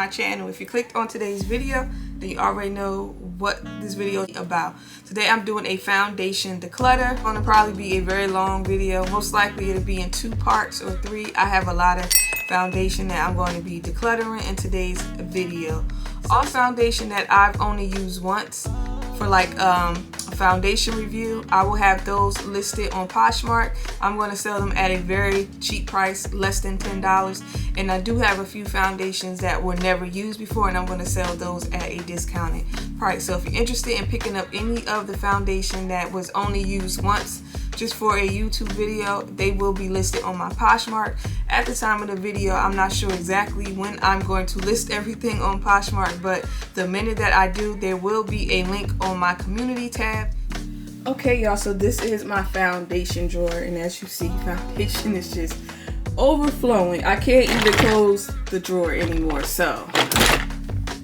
my channel. If you clicked on today's video, then you already know what this video is about. Today I'm doing a foundation declutter. It's going to probably be a very long video. Most likely it'll be in 2 parts or 3. I have a lot of foundation that I'm going to be decluttering in today's video. All foundation that I've only used once for like a foundation review, I will have those listed on Poshmark. I'm going to sell them at a very cheap price, less than $10. And I do have a few foundations that were never used before, and I'm going to sell those at a discounted price. So if you're interested in picking up any of the foundation that was only used once just for a YouTube video, they will be listed on my Poshmark. At the time of the video, I'm not sure exactly when I'm going to list everything on Poshmark, but the minute that I do, there will be a link on my community tab. Okay, y'all, so this is my foundation drawer, and as you see, foundation is just overflowing. I can't even close the drawer anymore, so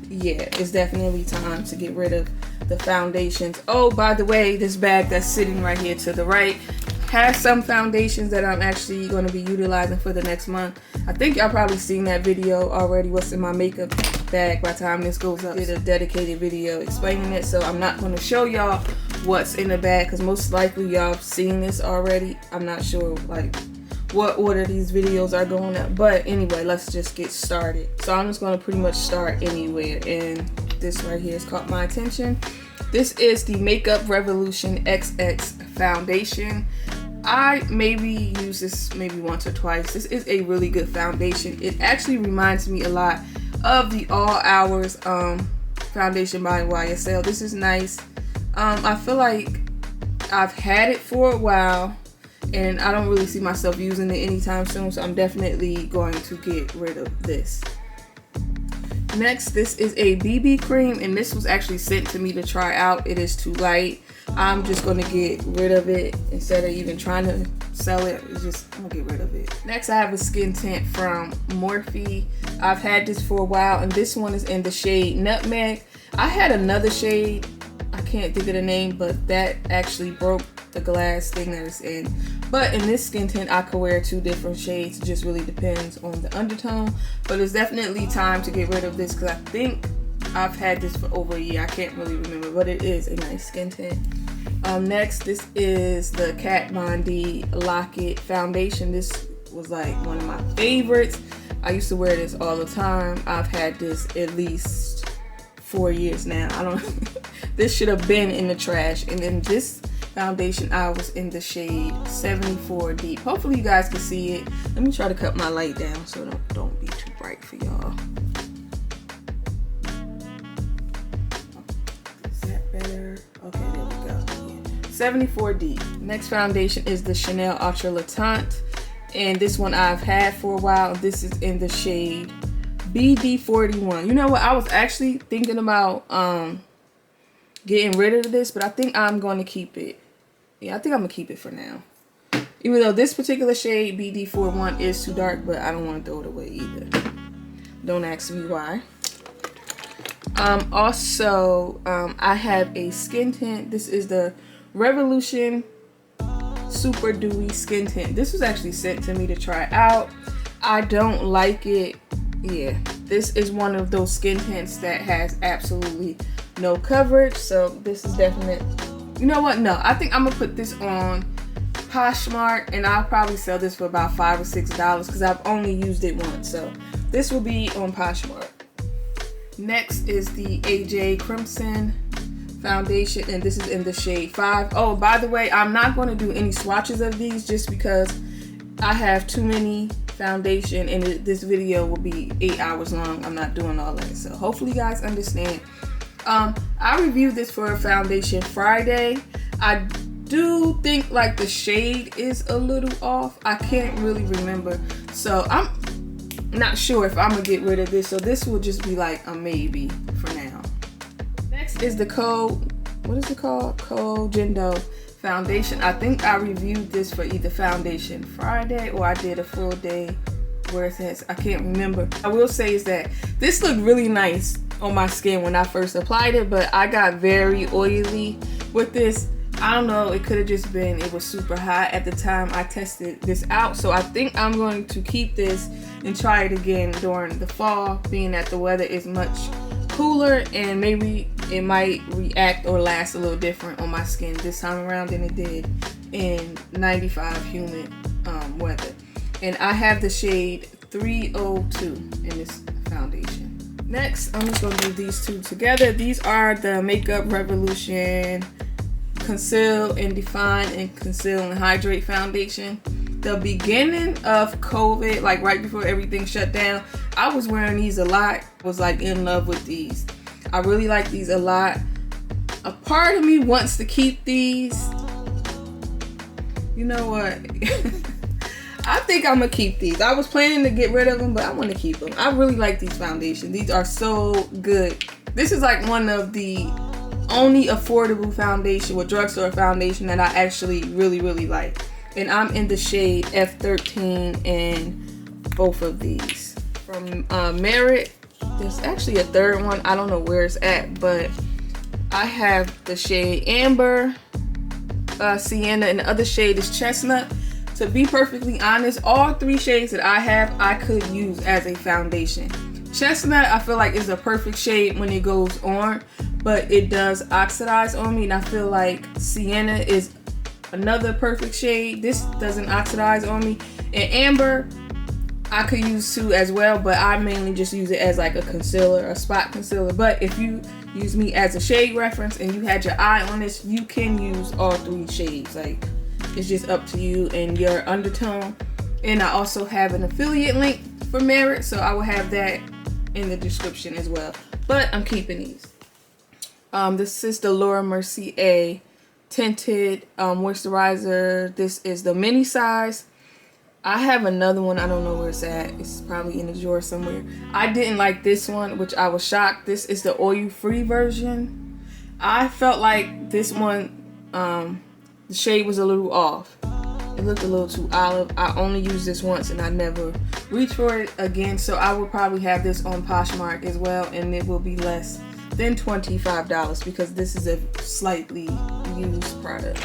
yeah, it's definitely time to get rid of the foundations. Oh, by the way, this bag that's sitting right here to the right has some foundations that I'm actually going to be utilizing for the next month. I think y'all probably seen that video already, what's in my makeup bag. By the time this goes up, I did a dedicated video explaining it, so I'm not going to show y'all what's in the bag because most likely y'all seen this already. I'm not sure like what order these videos are going up, but anyway, let's just get started. So I'm just going to pretty much start anywhere, and this right here has caught my attention. This is the Makeup Revolution XX foundation. I maybe use this maybe once or twice. This is a really good foundation. It actually reminds me a lot of the All Hours foundation by Ysl. This is nice. I feel like I've had it for a while and I don't really see myself using it anytime soon, so I'm definitely going to get rid of this. Next, this is a BB cream, and this was actually sent to me to try out. It is too light. I'm just going to get rid of it instead of even trying to sell it. It's just, I'm going to get rid of it. Next, I have a skin tint from Morphe. I've had this for a while, and this one is in the shade Nutmeg. I had another shade, I can't think of the name, but that actually broke the glass thing that it's in. But in this skin tint, I could wear 2 different shades. It just really depends on the undertone. But it's definitely time to get rid of this because I think I've had this for over a year. I can't really remember, but it is a nice skin tint. Next, this is the Kat Von D Lock-It foundation. This was like one of my favorites. I used to wear this all the time. I've had this at least 4 years now. I don't this should have been in the trash. And then this foundation, I was in the shade 74 Deep. Hopefully you guys can see it. Let me try to cut my light down so don't be too bright for y'all. Is that better? Okay, there we go. Yeah. 74 Deep. Next foundation is the Chanel Ultra Latant, and this one I've had for a while. This is in the shade BD41. You know what? I was actually thinking about getting rid of this, but I think I'm going to keep it. Yeah, I think I'm going to keep it for now. Even though this particular shade, BD41, is too dark, but I don't want to throw it away either. Don't ask me why. Also, I have a skin tint. This is the Revolution Super Dewy Skin Tint. This was actually sent to me to try out. I don't like it. Yeah, this is one of those skin tints that has absolutely no coverage, so this is definite. You know what? No, I think I'm gonna put this on Poshmark, and I'll probably sell this for about $5 or $6 because I've only used it once. So this will be on Poshmark. Next is the AJ Crimson foundation, and this is in the shade 5. Oh, by the way, I'm not going to do any swatches of these just because I have too many foundation, and this video will be 8 hours long. I'm not doing all that, so hopefully you guys understand. I reviewed this for a foundation Friday. I do think like the shade is a little off. I can't really remember, so I'm not sure if I'm gonna get rid of this, so this will just be like a maybe for now. Next is the what is it called? Kojendo foundation. I think I reviewed this for either foundation Friday or I did a full day where it says, I can't remember. I will say is that this looked really nice on my skin when I first applied it, but I got very oily with this. I don't know, it could have just been it was super hot at the time I tested this out. So I think I'm going to keep this and try it again during the fall, being that the weather is much cooler and maybe it might react or last a little different on my skin this time around than it did in 95 humid weather. And I have the shade 302 in this foundation. Next, I'm just going to do these two together. These are the Makeup Revolution Conceal and Define and Conceal and Hydrate Foundation. The beginning of COVID, like right before everything shut down, I was wearing these a lot. I was like in love with these. I really like these a lot. A part of me wants to keep these. You know what? I think I'm gonna keep these. I was planning to get rid of them, but I want to keep them. I really like these foundations. These are so good. This is like one of the only affordable foundation or drugstore foundation that I actually really like. And I'm in the shade F13 in both of these. From Merit, there's actually a third one. I don't know where it's at, but I have the shade Amber, Sienna, and the other shade is Chestnut. To be perfectly honest, all three shades that I have, I could use as a foundation. Chestnut, I feel like is a perfect shade when it goes on, but it does oxidize on me, and I feel like Sienna is another perfect shade. This doesn't oxidize on me. And Amber, I could use too as well, but I mainly just use it as like a concealer, a spot concealer. But if you use me as a shade reference and you had your eye on this, you can use all three shades. Like, it's just up to you and your undertone. And I also have an affiliate link for Merit, so I will have that in the description as well. But I'm keeping these. This is the Laura Mercier tinted moisturizer. This is the mini size. I have another one. I don't know where it's at. It's probably in a drawer somewhere. I didn't like this one, which I was shocked. This is the oil-free version. I felt like this one, the shade was a little off. It looked a little too olive. I only used this once and I never reached for it again. So I will probably have this on Poshmark as well, and it will be less than $25 because this is a slightly used product.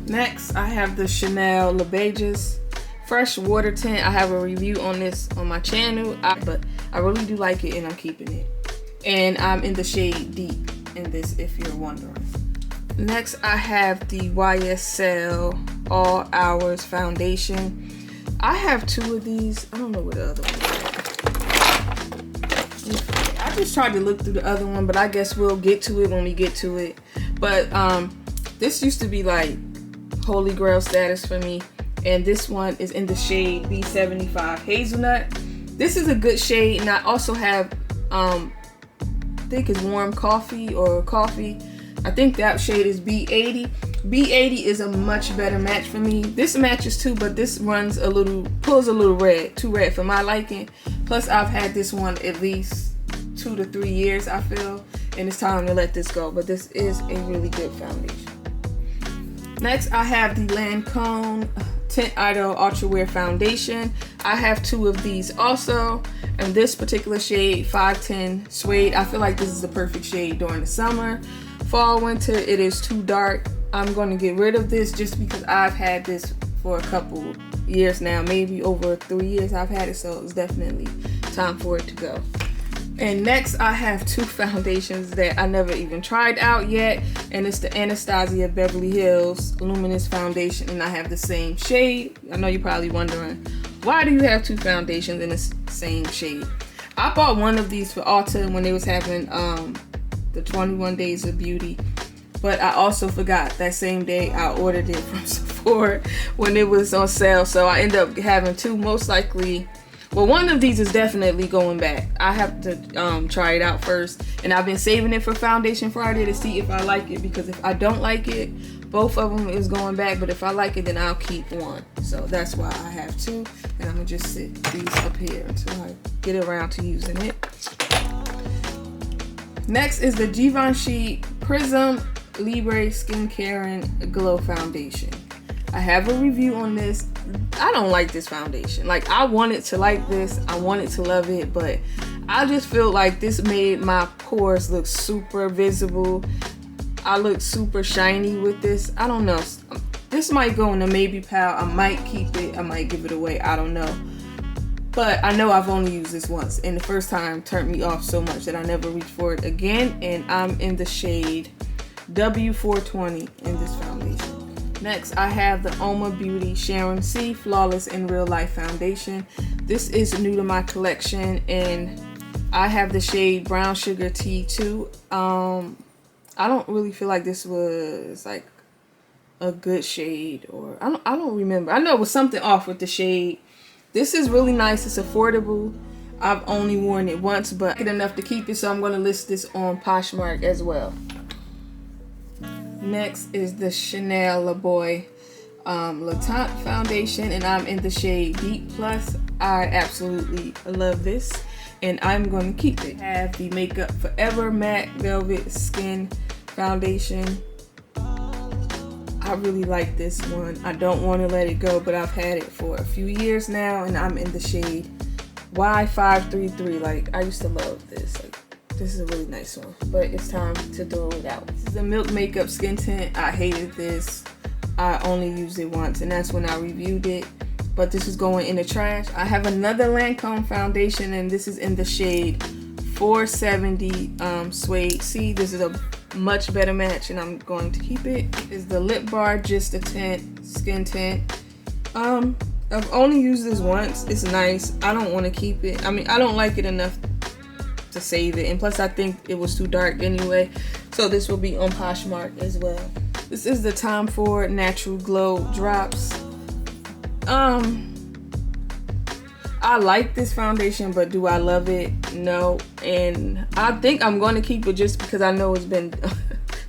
Next, I have the Chanel Le Beiges Fresh Water Tint. I have a review on this on my channel, but I really do like it and I'm keeping it. And I'm in the shade Deep in this, if you're wondering. Next, I have the Ysl All Hours Foundation. I have two of these. I don't know where the other one is. I just tried to look through the other one, but I guess we'll get to it when we get to it. But this used to be like holy grail status for me. And this one is in the shade B75 Hazelnut. This is a good shade, and I also have, I think it's Warm Coffee or Coffee. I think that shade is B80. B80 is a much better match for me. This matches too, but this runs a little, pulls a little red, too red for my liking. Plus, I've had this one at least 2 to 3 years, I feel, and it's time to let this go. But this is a really good foundation. Next, I have the Lancome Tint Idol Ultra Wear Foundation. I have two of these also, and this particular shade, 510 Suede. I feel like this is the perfect shade during the summer. Fall, winter, it is too dark. I'm going to get rid of this just because I've had this for a couple years now, maybe over 3 years I've had it, so it's definitely time for it to go. And next, I have two foundations that I never even tried out yet, and it's the Anastasia Beverly Hills Luminous Foundation, and I have the same shade. I know you're probably wondering, why do you have two foundations in the same shade? I bought one of these for Ulta when they was having the 21 Days of Beauty, but I also forgot that same day I ordered it from Sephora when it was on sale, so I ended up having two. Most likely, well, one of these is definitely going back. I have to try it out first, and I've been saving it for Foundation Friday to see if I like it, because if I don't like it, both of them is going back, but if I like it, then I'll keep one. So that's why I have two, and I'm gonna just sit these up here until I get around to using it. Next is the Givenchy Prism Libre Skincare and Glow Foundation. I have a review on this. I don't like this foundation. Like, I wanted to like this, I wanted to love it, but I just feel like this made my pores look super visible. I look super shiny with this. I don't know. This might go in a maybe pile. I might keep it. I might give it away. I don't know. but I know I've only used this once, and the first time turned me off so much that I never reached for it again. And I'm in the shade W420 in this foundation. Next, I have the Oma Beauty Sharon C Flawless in Real Life Foundation. This is new to my collection, and I have the shade Brown Sugar T2. I don't really feel like this was like a good shade, or I don't remember. I know it was something off with the shade. This is really nice. It's affordable. I've only worn it once, but good enough to keep it, so I'm going to list this on Poshmark as well. Next is the Chanel La Boy Latant foundation, and I'm in the shade Deep Plus. I absolutely love this, and I'm going to keep it. I have the Makeup Forever Matte Velvet Skin Foundation. I really like this one. I don't want to let it go, but I've had it for a few years now, and I'm in the shade Y533. Like, I used to love this. Like, this is a really nice one, but it's time to throw it out. This is the Milk Makeup Skin Tint. I hated this. I only used it once, and that's when I reviewed it, but this is going in the trash. I have another Lancome foundation, and this is in the shade 470 Suede. See, this is a much better match, and I'm going to keep it. Is the Lip Bar Just a Tint Skin Tint. I've only used this once. It's nice. I don't want to keep it. I mean, I don't like it enough to save it, and plus I think it was too dark anyway, so this will be on Poshmark as well. This is the Tom Ford Natural Glow Drops. I like this foundation, but do I love it? No. And I think I'm going to keep it just because I know it's been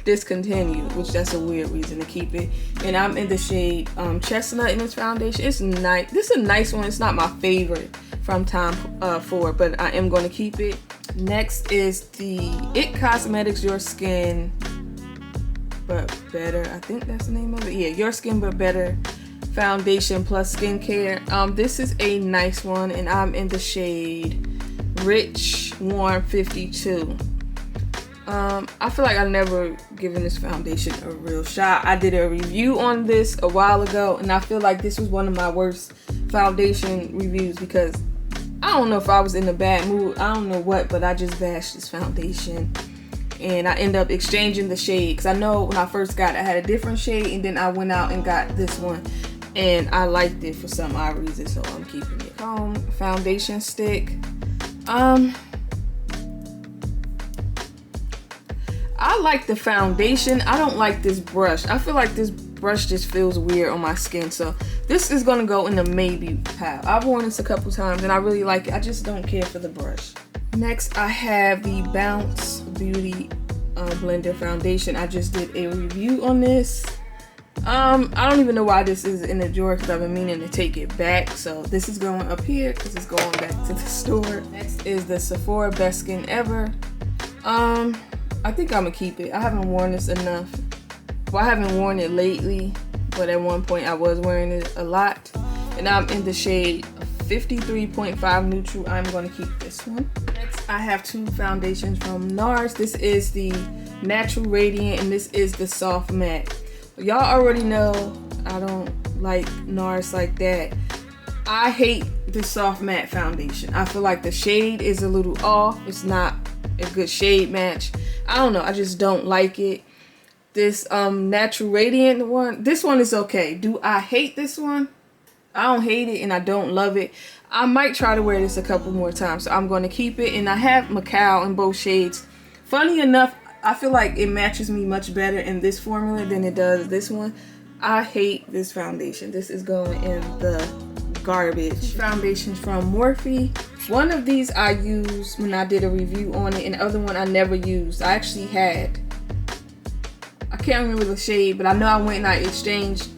discontinued, which that's a weird reason to keep it. And I'm in the shade Chestnut in this foundation. It's nice. This is a nice one. It's not my favorite from Tom Ford, but I am going to keep it. Next is the It Cosmetics Your Skin But Better. I think that's the name of it. Yeah, Your Skin But Better Foundation Plus Skincare. This is a nice one, and I'm in the shade Rich Warm 52. I feel like I've never given this foundation a real shot. I did a review on this a while ago, and I feel like this was one of my worst foundation reviews because I don't know if I was in a bad mood. I don't know what, but I just bashed this foundation, and I end up exchanging the shade because I know when I first got it, I had a different shade, and then I went out and got this one, and I liked it for some odd reason, so I'm keeping it. Foundation stick. I like the foundation. I don't like this brush. I feel like this brush just feels weird on my skin, so this is gonna go in the maybe pile. I've worn this a couple times and I really like it. I just don't care for the brush. Next, I have the Bounce Beauty Blender Foundation. I just did a review on this. I don't even know why this is in the drawer because I've been meaning to take it back. So this is going up here because it's going back to the store. Next is the Sephora Best Skin Ever. I think I'm gonna keep it. I haven't worn this enough. Well, I haven't worn it lately, but at one point I was wearing it a lot. And I'm in the shade 53.5 Neutral. I'm gonna keep this one. Next, I have two foundations from NARS. This is the Natural Radiant, and this is the Soft Matte. Y'all already know I don't like NARS like that. I hate the Soft Matte foundation. I feel like the shade is a little off. It's not a good shade match. I don't know. I just don't like it. This Natural Radiant one, this one is okay. Do I hate this one? I don't hate it and I don't love it. I might try to wear this a couple more times, so I'm going to keep it. And I have Macau in both shades. Funny enough, I feel like it matches me much better in this formula than it does this one. I hate this foundation. This is going in the garbage. Foundations from Morphe. One of these I used when I did a review on it, and the other one I never used. I actually had, I can't remember the shade, but I know I went and I exchanged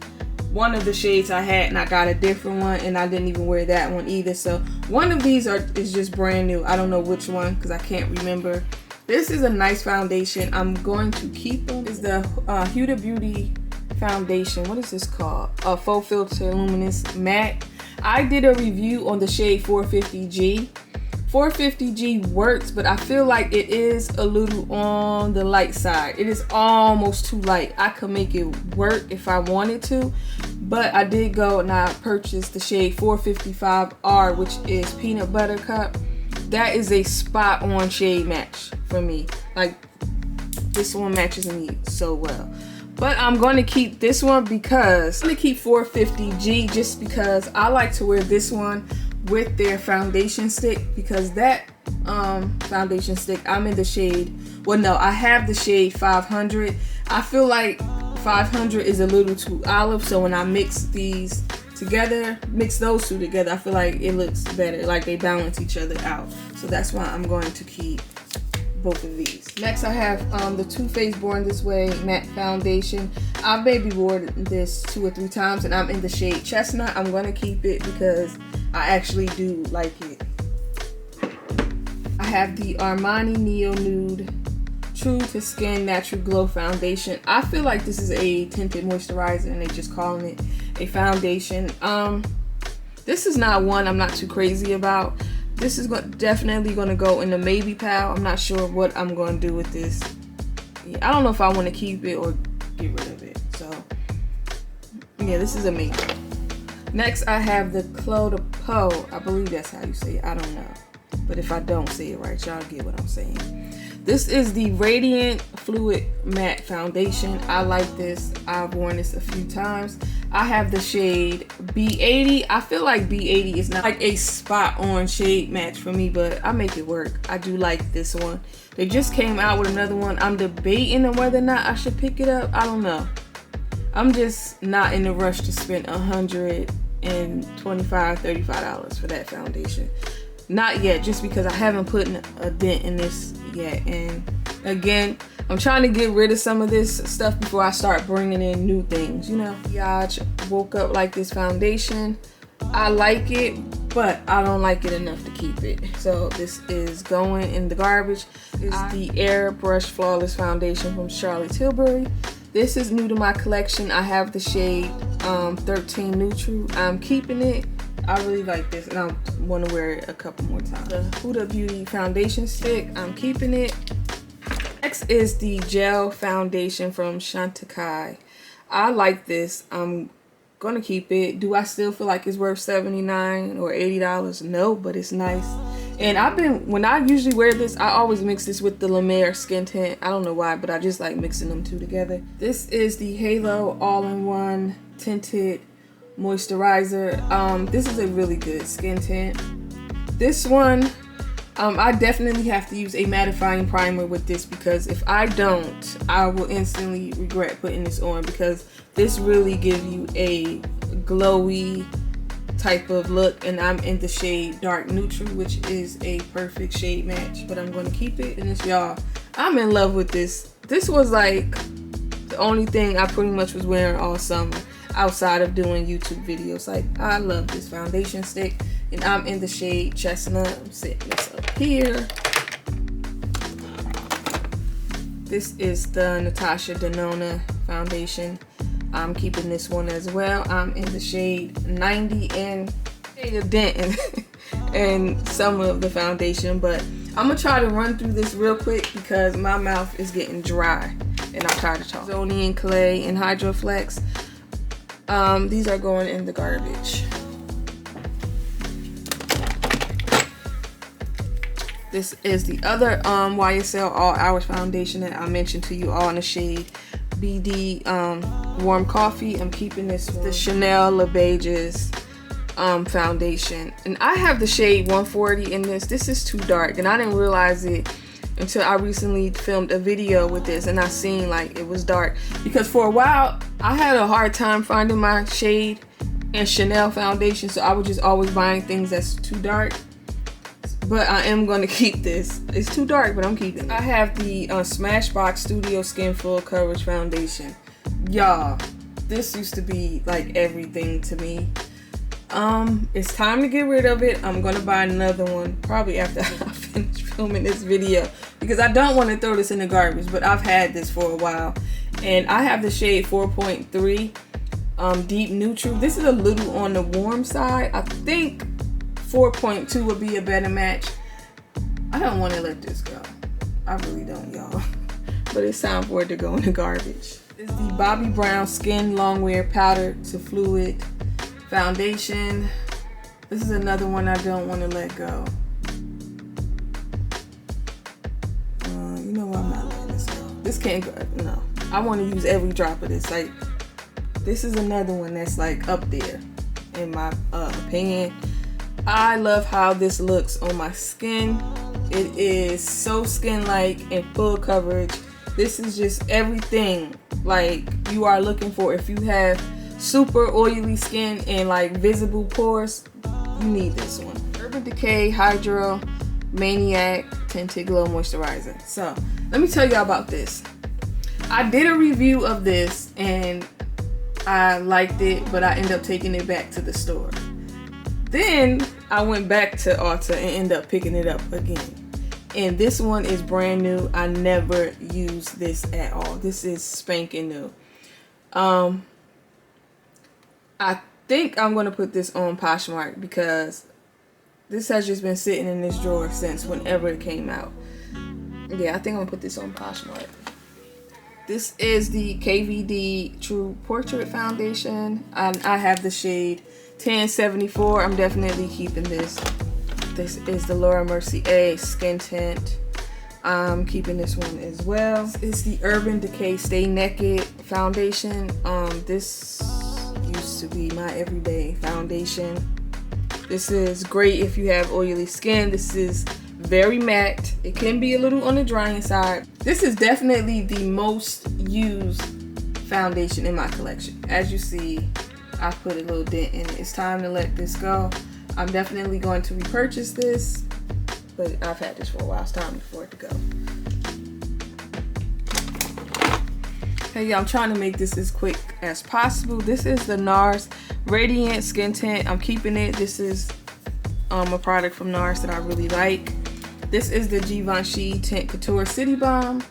one of the shades I had and I got a different one, and I didn't even wear that one either. So one of these is just brand new. I don't know which one because I can't remember. This is a nice foundation. I'm going to keep them. It's the Huda Beauty foundation. What is this called? Faux Filter Luminous Matte. I did a review on the shade 450G. 450G works, but I feel like it is a little on the light side. It is almost too light. I could make it work if I wanted to, But I did go and I purchased the shade 455R, which is Peanut Butter Cup. That is a spot on shade match for me. Like, this one matches me so well. But I'm going to keep this one because I'm going to keep 450G just because I like to wear this one with their foundation stick, because that foundation stick, I'm in the shade, well, no, I have the shade 500. I feel like 500 is a little too olive, so when I mix these together, mix those two together, I feel like it looks better, like they balance each other out. So that's why I'm going to keep both of these. Next I have the Too Faced Born This Way matte foundation. I maybe wore this 2 or 3 times and I'm in the shade Chestnut. I'm going to keep it because I actually do like it. I have the Armani Neo Nude True to Skin Natural Glow Foundation. I feel like this is a tinted moisturizer and they're just calling it a foundation. This is not one I'm not too crazy about. This is definitely going to go in the maybe pile. I'm not sure what I'm going to do with this. Yeah, I don't know if I want to keep it or get rid of it. So, yeah, this is a maybe. Next, I have the Clos de Peau. I believe that's how you say it. I don't know. But if I don't say it right, y'all get what I'm saying. This is the Radiant Fluid Matte Foundation. I like this. I've worn this a few times. I have the shade B80. I feel like B80 is not like a spot on shade match for me, but I make it work. I do like this one. They just came out with another one. I'm debating on whether or not I should pick it up. I don't know. I'm just not in a rush to spend $125, $35 for that foundation. Not yet, just because I haven't put a dent in this yet. And again, I'm trying to get rid of some of this stuff before I start bringing in new things, you know. Yaj Woke Up Like This foundation. I like it, but I don't like it enough to keep it. So this is going in the garbage. It's the Airbrush Flawless Foundation from Charlotte Tilbury. This is new to my collection. I have the shade 13 Neutral. I'm keeping it. I really like this and I want to wear it a couple more times. The Huda Beauty foundation stick, I'm keeping it. Next is the gel foundation from Chantecaille. I like this. I'm gonna keep it. Do I still feel like it's worth $79 or $80? No, but it's nice. And when I usually wear this, I always mix this with the La Mer skin tint. I don't know why, but I just like mixing them two together. This is the Halo All-in-One Tinted Moisturizer. This is a really good skin tint. This one, I definitely have to use a mattifying primer with this, because if I don't, I will instantly regret putting this on, because this really gives you a glowy type of look, and I'm in the shade Dark Neutral, which is a perfect shade match, but I'm going to keep it. And y'all, I'm in love with this. This was like the only thing I pretty much was wearing all summer outside of doing YouTube videos. Like, I love this foundation stick, and I'm in the shade Chestnut. I'm setting this up here. This is the Natasha Denona foundation. I'm keeping this one as well. I'm in the shade 90 and shade of dent and some of the foundation, but I'm gonna try to run through this real quick because my mouth is getting dry and I'm tired of talking. Zonian Clay and Hydroflex. These are going in the garbage. This is the other YSL All Hours foundation that I mentioned to you all in the shade BD Warm Coffee. I'm keeping this with the Chanel Le Beiges foundation. And I have the shade 140 in this. This is too dark, and I didn't realize it until I recently filmed a video with this and I seen like it was dark, because for a while I had a hard time finding my shade in Chanel foundation, so I was just always buying things that's too dark. But I am going to keep this. It's too dark, but I'm keeping it. I have the Smashbox Studio Skin Full Coverage Foundation. Y'all, this used to be like everything to me. It's time to get rid of it. I'm going to buy another one probably after I finish filming this video, because I don't want to throw this in the garbage, but I've had this for a while. And I have the shade 4.3 Deep Neutral. This is a little on the warm side. I think 4.2 would be a better match. I don't want to let this go. I really don't, y'all. But it's time for it to go in the garbage. This is the Bobbi Brown Skin Longwear Powder to Fluid Foundation. This is another one I don't want to let go. You know what? I'm not letting this go. This can't go. No. I want to use every drop of this. Like, this is another one that's like up there in my opinion. I love how this looks on my skin. It is so skin-like and full coverage. This is just everything like you are looking for. If you have super oily skin and like visible pores, you need this one. Urban Decay Hydro Maniac Tinted Glow Moisturizer. So let me tell y'all about this. I did a review of this and I liked it, but I ended up taking it back to the store. Then I went back to Ulta and ended up picking it up again. And this one is brand new. I never used this at all. This is spanking new. I think I'm going to put this on Poshmark because this has just been sitting in this drawer since whenever it came out. Yeah, I think I'm going to put this on Poshmark. This is the KVD True Portrait Foundation. I have the shade 1074. I'm definitely keeping this. This is the Laura Mercier A Skin Tint. I'm keeping this one as well. This is the Urban Decay Stay Naked Foundation. This used to be my everyday foundation. This is great if you have oily skin. This is very matte. It can be a little on the drying side. This is definitely the most used foundation in my collection. As you see, I put a little dent in it. It's time to let this go. I'm definitely going to repurchase this, but I've had this for a while. It's time for it to go. Hey y'all, I'm trying to make this as quick as possible. This is the NARS Radiance Skin Tint. I'm keeping it. This is a product from NARS that I really like. This is the Givenchy Tint Couture City Balm.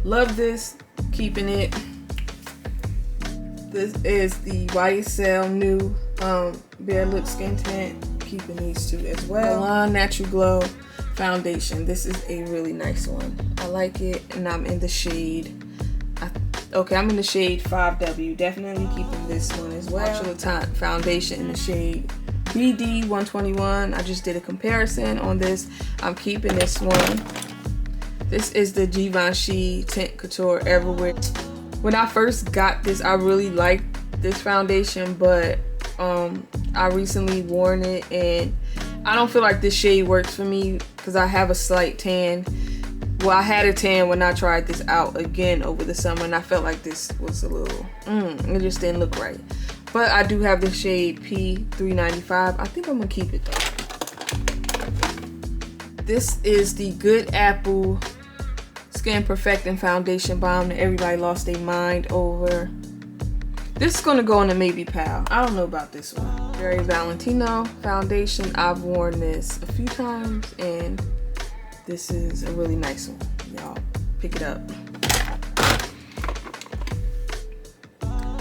Love this. Keeping it. This is the Ysl new Bare Lip Skin Tint. Keeping these two as well. Guerlain Natural Glow Foundation. This is a really nice one. I like it, and I'm in the shade. I'm in the shade 5W. Definitely keeping this one as well. Actual Tint Foundation in the shade BD 121. I just did a comparison on this. I'm keeping this one. This is the Givenchy Tint Couture Everywhere. When I first got this, I really liked this foundation, but I recently worn it and I don't feel like this shade works for me because I have a slight tan. Well, I had a tan when I tried this out again over the summer, and I felt like this was a little, it just didn't look right. But I do have the shade P395. I think I'm gonna keep it though. This is the Good Apple Skin Perfecting Foundation Balm that everybody lost their mind over. This is gonna go in a maybe pal. I don't know about this one. Very Valentino Foundation. I've worn this a few times and this is a really nice one. Y'all pick it up.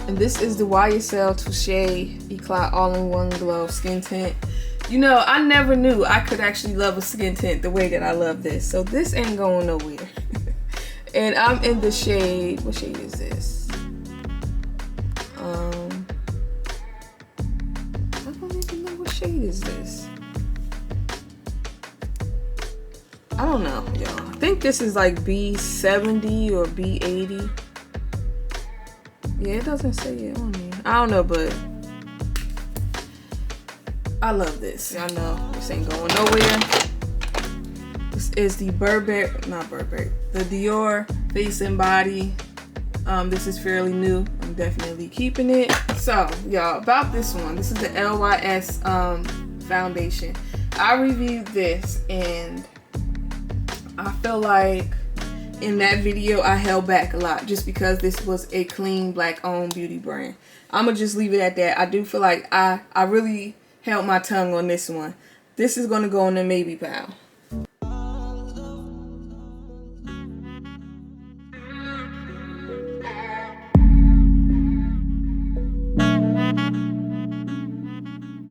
And this is the Ysl Touche Eclat All-in-One Glow Skin Tint. You know, I never knew I could actually love a skin tint the way that I love this. So this ain't going nowhere. And I'm in the shade, what shade is this? I don't even know what shade is this. I don't know, y'all. I think this is like B70 or B80. Yeah, it doesn't say it on here. I don't know, but I love this. Y'all know this ain't going nowhere. This is the Burberry, the Dior Face and Body. This is fairly new. I'm definitely keeping it. So, y'all, about this one. This is the LYS foundation. I reviewed this and I feel like in that video I held back a lot just because this was a clean black owned beauty brand. I'm gonna just leave it at that. I do feel like I really held my tongue on this one. This is gonna go in the maybe pile.